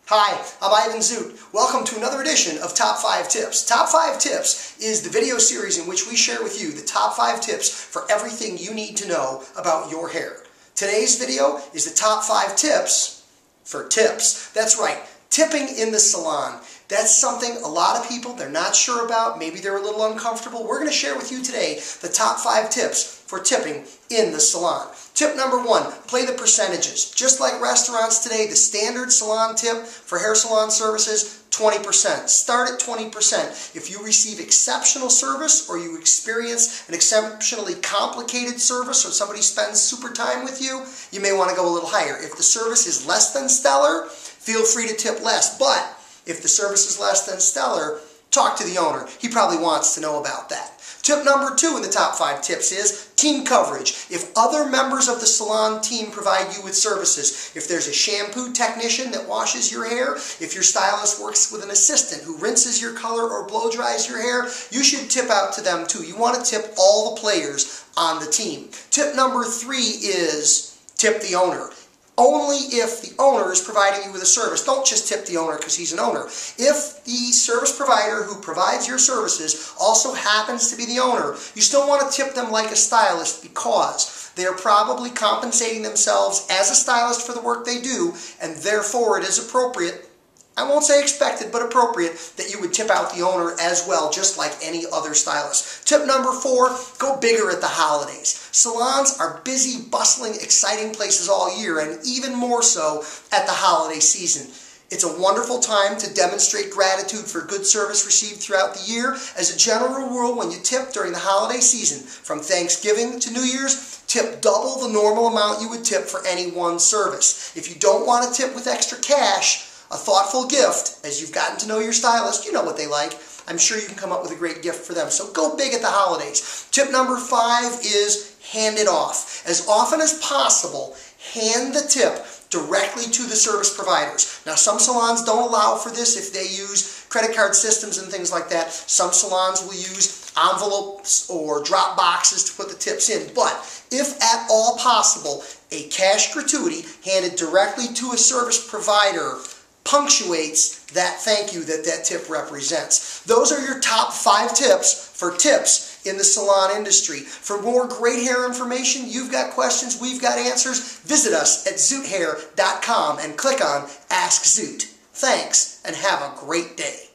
Hi, I'm Ivan Zoot. Welcome to another edition of Top 5 Tips. Top 5 Tips is the video series in which we share with you the top 5 tips for everything you need to know about your hair. Today's video is the top 5 tips for tips. That's right, tipping in the salon. That's something a lot of people, they're not sure about. Maybe they're a little uncomfortable. We're going to share with you today the top 5 tips for tipping in the salon. Tip number 1, play the percentages. Just like restaurants today, the standard salon tip for hair salon services, 20%. Start at 20%. If you receive exceptional service or you experience an exceptionally complicated service or somebody spends super time with you, you may want to go a little higher. If the service is less than stellar, feel free to tip less. But if the service is less than stellar, talk to the owner. He probably wants to know about that. Tip number 2 in the top 5 tips is team coverage. If other members of the salon team provide you with services, if there's a shampoo technician that washes your hair, if your stylist works with an assistant who rinses your color or blow dries your hair, you should tip out to them too. You want to tip all the players on the team. Tip number 3 is tip the owner. Only if the owner is providing you with a service. Don't just tip the owner because he's an owner. If the service provider who provides your services also happens to be the owner, you still want to tip them like a stylist because they are probably compensating themselves as a stylist for the work they do, and therefore it is appropriate, I won't say expected, but appropriate, that you would tip out the owner as well, just like any other stylist. Tip number 4, go bigger at the holidays. Salons are busy, bustling, exciting places all year, and even more so at the holiday season. It's a wonderful time to demonstrate gratitude for good service received throughout the year. As a general rule, when you tip during the holiday season, from Thanksgiving to New Year's, tip double the normal amount you would tip for any one service. If you don't want to tip with extra cash, a thoughtful gift, as you've gotten to know your stylist, you know what they like. I'm sure you can come up with a great gift for them. So go big at the holidays. Tip number 5 is hand it off. As often as possible, hand the tip directly to the service providers. Now, some salons don't allow for this if they use credit card systems and things like that. Some salons will use envelopes or drop boxes to put the tips in. But if at all possible, a cash gratuity handed directly to a service provider punctuates that thank you that that tip represents. Those are your top 5 tips for tips in the salon industry. For more great hair information, you've got questions, we've got answers, visit us at zoothair.com and click on Ask Zoot. Thanks, and have a great day.